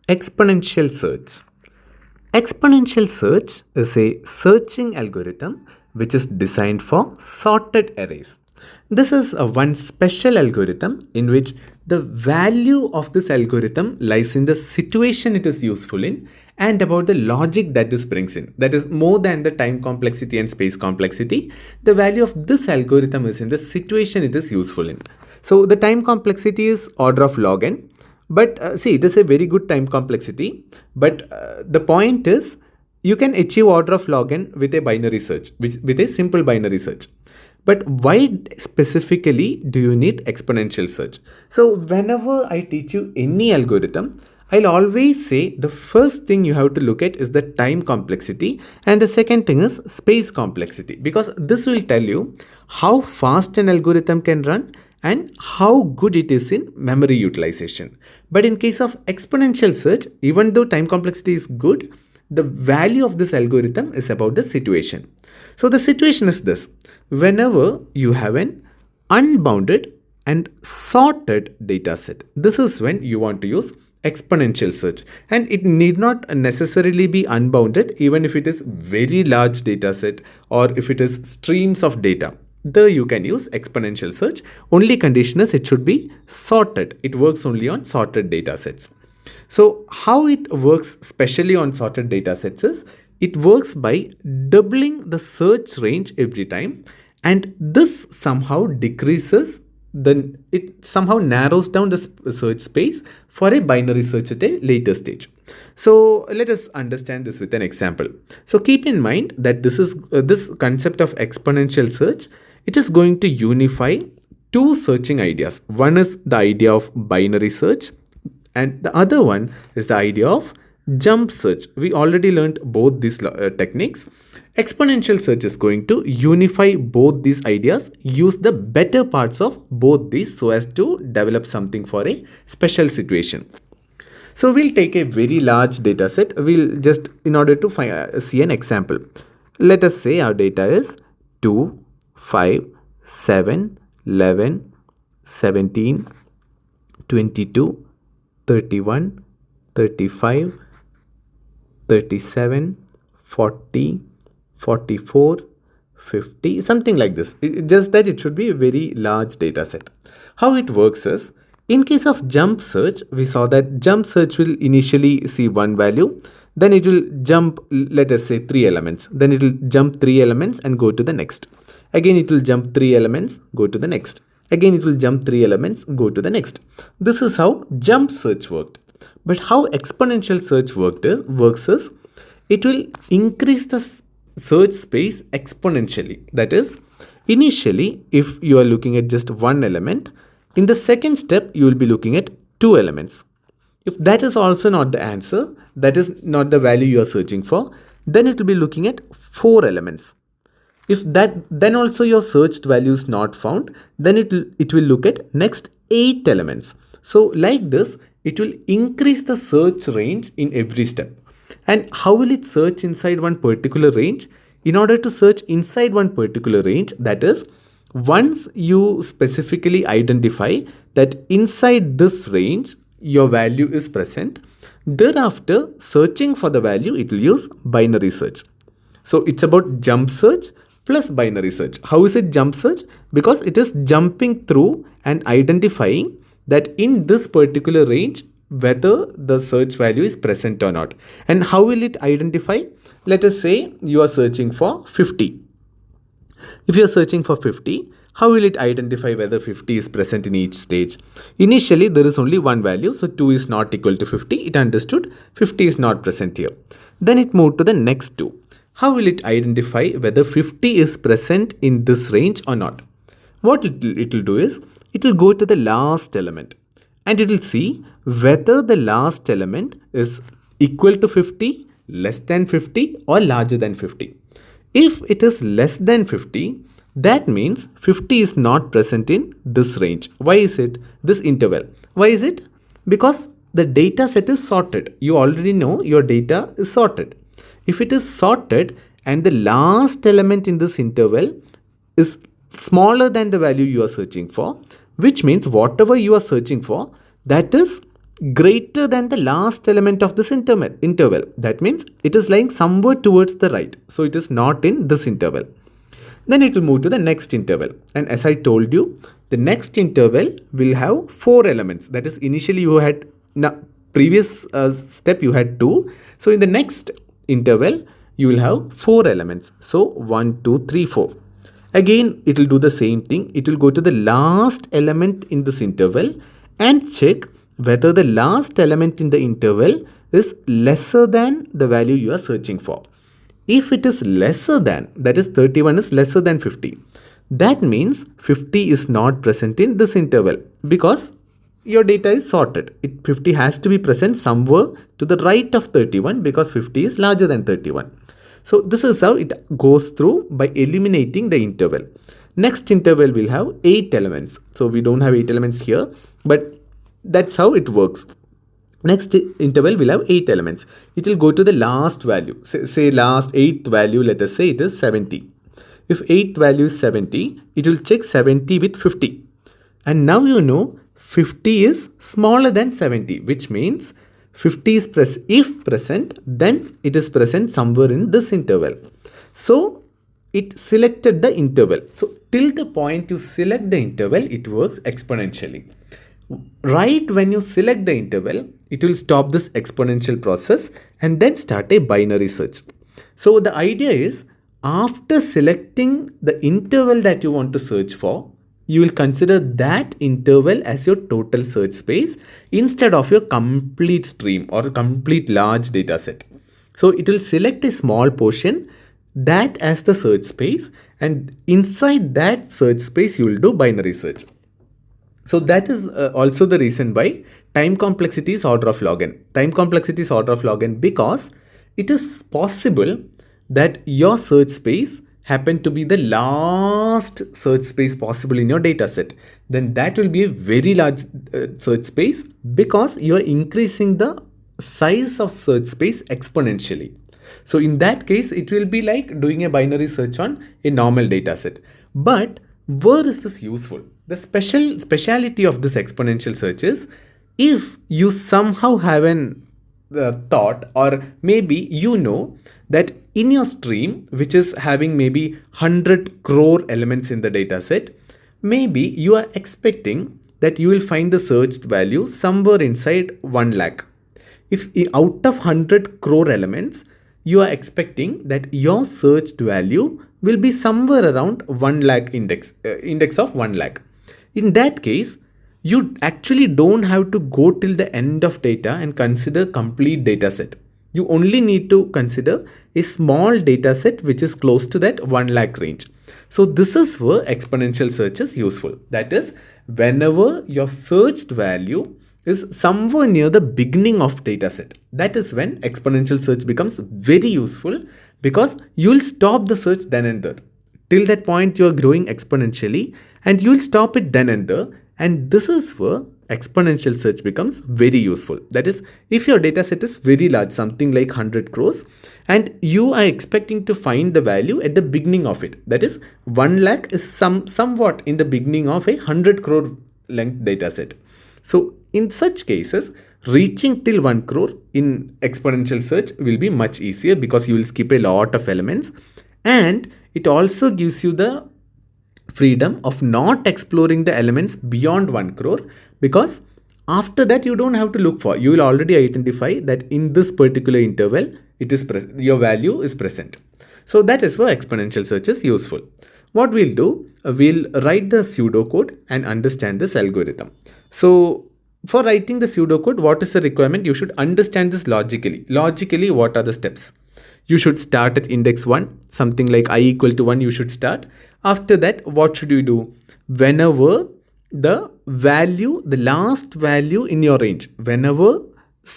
Exponential search. Exponential search is a searching algorithm which is designed for sorted arrays. This is a one special algorithm in which the value of this algorithm lies in the situation it is useful in and about the logic that this brings in. That is more than the time complexity and space complexity. The value of this algorithm is in the situation it is useful in. So the time complexity is order of log n. But see, it is a very good time complexity. But the point is, you can achieve order of log n with a binary search, with a simple binary search. But why specifically do you need exponential search? So whenever I teach you any algorithm, I'll always say the first thing you have to look at is the time complexity, and the second thing is space complexity, because this will tell you how fast an algorithm can run and how good it is in memory utilization. But in case of exponential search, even though time complexity is good, the value of this algorithm is about the situation. So the situation is this: whenever you have an unbounded and sorted data set, this is when you want to use exponential search, and it need not necessarily be unbounded. Even if it is very large data set or if it is streams of data, there you can use exponential search. Only condition is it should be sorted. It works only on sorted data sets. So how it works especially on sorted data sets is it works by doubling the search range every time, and this somehow decreases, then it somehow narrows down the search space for a binary search at a later stage. So let us understand this with an example. So keep in mind that this concept of exponential search, it is going to unify two searching ideas. One is the idea of binary search, and the other one is the idea of jump search. We already learned both these techniques. Exponential search is going to unify both these ideas, use the better parts of both these so as to develop something for a special situation. So we'll take a very large data set. We'll just, in order to see an example, let us say our data is 2, 5, 7, 11, 17, 22, 31, 35, 37, 40, 44, 50, something like this. Just that it should be a very large data set. How it works is, in case of jump search, we saw that jump search will initially see one value, then it will jump, let us say 3 elements, then it will jump 3 elements and go to the next. Again it will jump 3 elements, go to the next. Again it will jump 3 elements, go to the next. This is how jump search worked. But how exponential search works is, it will increase the search space exponentially. That is, initially if you are looking at just one element, in the second step you will be looking at 2 elements. If that is also not the answer, that is not the value you are searching for, then it will be looking at 4 elements. If that then also your searched value is not found, then it will look at next 8 elements. So like this, it will increase the search range in every step. And how will it search inside one particular range? In order to search inside one particular range, that is, once you specifically identify that inside this range your value is present, thereafter searching for the value, it will use binary search. So it's about jump search plus binary search. How is it jump search? Because it is jumping through and identifying that in this particular range whether the search value is present or not. And how will it identify? Let us say you are searching for 50. If you are searching for 50, how will it identify whether 50 is present in each stage? Initially there is only one value, so 2 is not equal to 50. It understood 50 is not present here. Then it moved to the next 2. How will it identify whether 50 is present in this range or not? What it will do is, it will go to the last element and it will see whether the last element is equal to 50, less than 50 or larger than 50. If it is less than 50, that means 50 is not present in this range. Why is it? This interval. Why is it? Because the data set is sorted. You already know your data is sorted. If it is sorted and the last element in this interval is smaller than the value you are searching for, which means whatever you are searching for, that is greater than the last element of this interval. That means it is lying somewhere towards the right. So it is not in this interval. Then it will move to the next interval. And as I told you, the next interval will have 4 elements. That is, initially you had, previous step you had 2. So in the next interval, you will have 4 elements. So 1, 2, 3, 4. Again, it will do the same thing. It will go to the last element in this interval and check whether the last element in the interval is lesser than the value you are searching for. If it is lesser than, that is 31 is lesser than 50, that means 50 is not present in this interval because your data is sorted. 50 has to be present somewhere to the right of 31 because 50 is larger than 31. So this is how it goes through by eliminating the interval. Next interval will have 8 elements. So we don't have 8 elements here, but that's how it works. Next interval will have 8 elements. It will go to the last value. Say last 8th value, let us say it is 70. If 8th value is 70, it will check 70 with 50. And now you know 50 is smaller than 70, which means 50 is if present, then it is present somewhere in this interval. So it selected the interval. So till the point you select the interval, it works exponentially. Right when you select the interval, it will stop this exponential process and then start a binary search. So the idea is, after selecting the interval that you want to search for, you will consider that interval as your total search space instead of your complete stream or complete large data set. So it will select a small portion that as the search space, and inside that search space you will do binary search. So that is also the reason why time complexity is order of log n. Time complexity is order of log n because it is possible that your search space happen to be the last search space possible in your data set. Then that will be a very large search space because you are increasing the size of search space exponentially. So in that case, it will be like doing a binary search on a normal data set. But where is this useful? The speciality of this exponential search is, if you somehow have an thought, or maybe you know that in your stream, which is having maybe 100 crore elements in the data set, maybe you are expecting that you will find the searched value somewhere inside 1 lakh. If out of 100 crore elements, you are expecting that your searched value will be somewhere around 1 lakh index of 1 lakh. In that case, you actually don't have to go till the end of data and consider complete data set. You only need to consider a small data set which is close to that 1 lakh range. So this is where exponential search is useful. That is, whenever your searched value is somewhere near the beginning of data set, that is when exponential search becomes very useful, because you will stop the search then and there. Till that point you are growing exponentially and you will stop it then and there, and this is where exponential search becomes very useful. That is, if your data set is very large, something like 100 crores, and you are expecting to find the value at the beginning of it, that is 1 lakh is somewhat in the beginning of a 100 crore length data set. So in such cases, reaching till 1 crore in exponential search will be much easier because you will skip a lot of elements, and it also gives you the freedom of not exploring the elements beyond 1 crore, because after that you don't have to look for, you will already identify that in this particular interval it is your value is present. So that is where exponential search is useful. What we'll do, we'll write the pseudocode and understand this algorithm. So for writing the pseudocode, what is the requirement? You should understand this logically. Logically, what are the steps? You should start at index 1, something like I equal to 1 you should start. After that, what should you do? Whenever the value, the last value in your range, whenever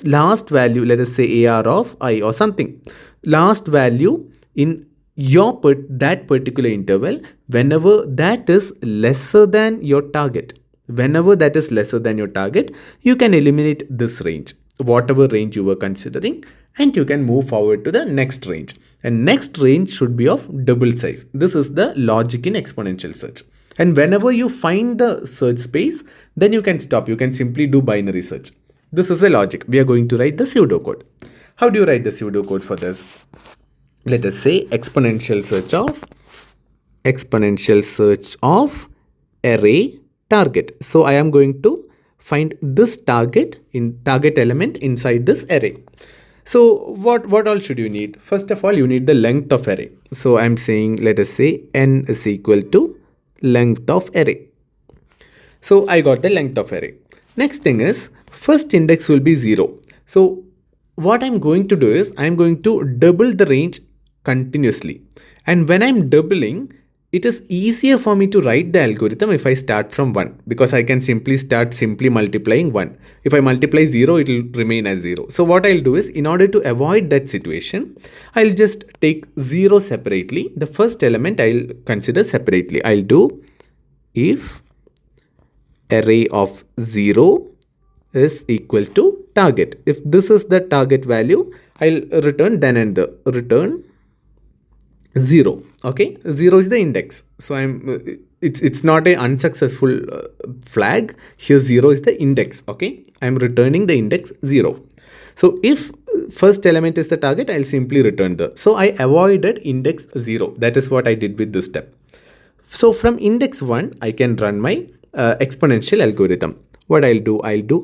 last value, let us say AR of I or something, last value in your that particular interval, whenever that is lesser than your target, whenever that is lesser than your target, you can eliminate this range, whatever range you were considering, and you can move forward to the next range. And next range should be of double size. This is the logic in exponential search. And whenever you find the search space, then you can stop. You can simply do binary search. This is the logic. We are going to write the pseudocode. How do you write the pseudocode for this? Let us say exponential search of array target. So I am going to find this target element inside this array. So what all should you need? First of all, you need the length of array. So I'm saying, let us say n is equal to length of array. So I got the length of array. Next thing is, first index will be 0. So what I'm going to do is, I'm going to double the range continuously. And when I'm doubling, it is easier for me to write the algorithm if I start from 1, because I can simply multiplying 1. If I multiply 0, it will remain as 0. So what I'll do is, in order to avoid that situation, I'll just take 0 separately. The first element I'll consider separately. I'll do if array of 0 is equal to target. If this is the target value, I'll return then and the return 0. Okay, 0 is the index. So it's not a unsuccessful flag. Here 0 is the index. Okay, I'm returning the index 0. So if first element is the target, I'll simply return so I avoided index 0. That is what I did with this step. So from index 1, I can run my exponential algorithm. What I'll do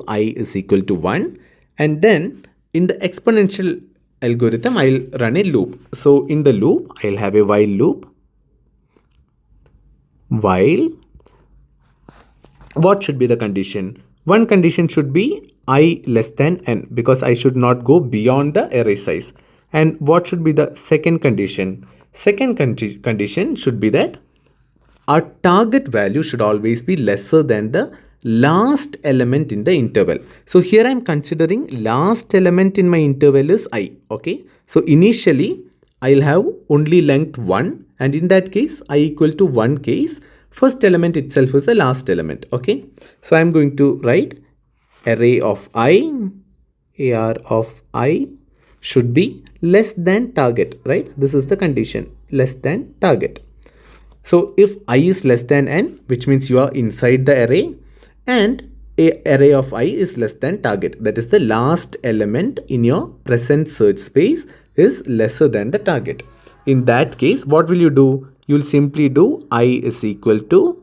I is equal to 1, and then in the exponential algorithm, I'll run a loop. So in the loop, I'll have a while loop. While, what should be the condition? One condition should be I less than n, because I should not go beyond the array size. And what should be the second condition? Second condition should be that our target value should always be lesser than the last element in the interval. So here I'm considering last element in my interval is I. Okay, so initially I'll have only length 1, and in that case I equal to 1 case, first element itself is the last element. Okay, so I'm going to write array of I, ar of I should be less than target, right? This is the condition, less than target. So if I is less than n, which means you are inside the array, and a array of I is less than target, that is the last element in your present search space is lesser than the target. In that case, what will you do? You'll simply do I is equal to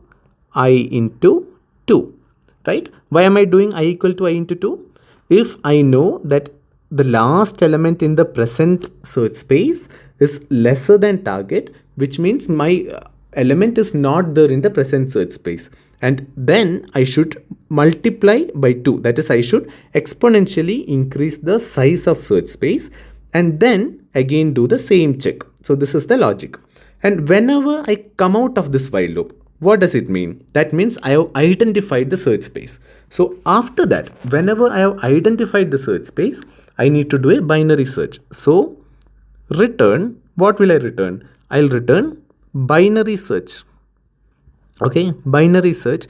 I into 2, right? Why am I doing I equal to I into 2? If I know that the last element in the present search space is lesser than target, which means my element is not there in the present search space, and then I should multiply by 2. That is, I should exponentially increase the size of search space and then again do the same check. So this is the logic. And whenever I come out of this while loop, what does it mean? That means I have identified the search space. So after that, whenever I have identified the search space, I need to do a binary search. So return, what will I return? I'll return binary search. Okay, binary search.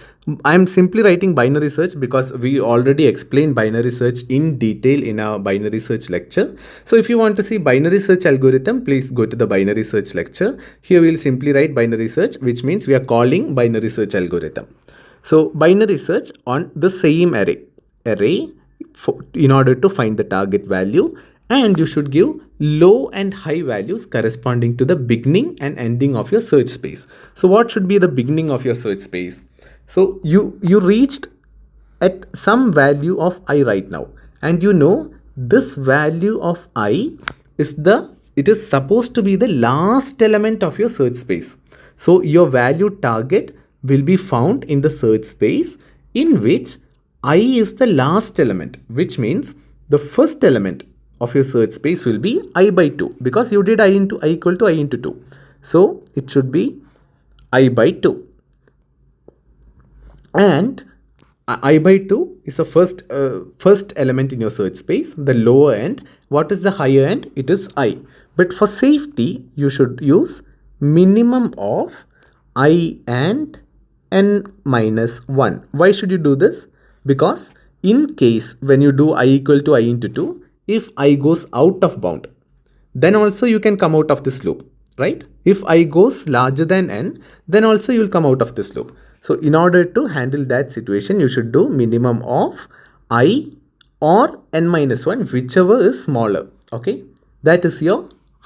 I'm simply writing binary search because we already explained binary search in detail in our binary search lecture. So if you want to see binary search algorithm, please go to the binary search lecture. Here we'll simply write binary search, which means we are calling binary search algorithm. So binary search on the same array in order to find the target value, and you should give low and high values corresponding to the beginning and ending of your search space. So what should be the beginning of your search space? So you reached at some value of I right now, and you know this value of I it is supposed to be the last element of your search space. So your value target will be found in the search space in which I is the last element, which means the first element of your search space will be I by 2, because you did I equal to I into 2. So it should be I by 2. And I by 2 is the first element in your search space, the lower end. What is the higher end? It is I. But for safety, you should use minimum of I and n minus 1. Why should you do this? Because in case when you do I equal to I into 2, if I goes out of bound, then also you can come out of this loop, right? If I goes larger than n, then also you will come out of this loop. So in order to handle that situation, you should do minimum of I or n minus 1, whichever is smaller. Okay, that is your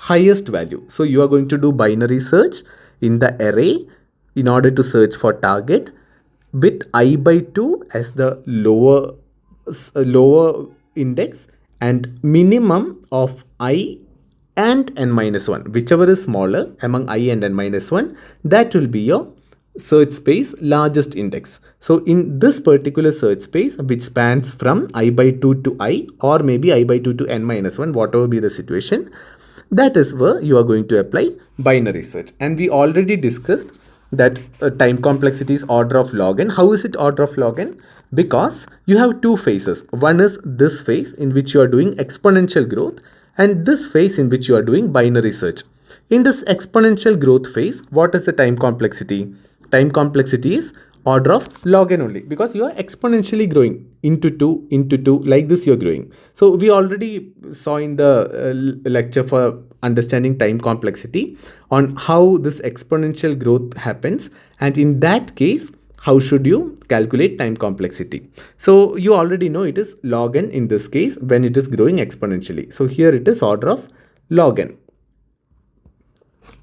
highest value. So you are going to do binary search in the array in order to search for target with I by 2 as the lower index and minimum of I and n minus 1, whichever is smaller among I and n minus 1, that will be your search space largest index. So in this particular search space, which spans from I by 2 to I, or maybe I by 2 to n minus 1, whatever be the situation, that is where you are going to apply binary search. And we already discussed that time complexity is order of log n. How is it order of log n? Because you have two phases. One is this phase in which you are doing exponential growth, and this phase in which you are doing binary search. In this exponential growth phase, what is the time complexity? Time complexity is order of log n only, because you are exponentially growing into 2 like this, you're growing. So we already saw in the lecture for understanding time complexity on how this exponential growth happens, and in that case how should you calculate time complexity. So you already know it is log n in this case when it is growing exponentially. So here it is order of log n.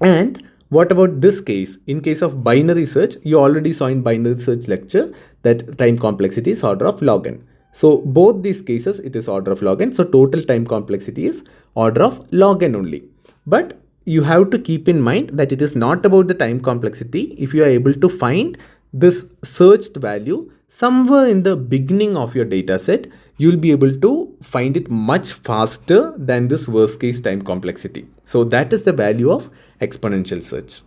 And what about this case? In case of binary search, you already saw in binary search lecture that time complexity is order of log n. So both these cases it is order of log n. So total time complexity is order of log n only. But you have to keep in mind that it is not about the time complexity. If you are able to find this searched value somewhere in the beginning of your data set, you will be able to find it much faster than this worst case time complexity. So that is the value of exponential search.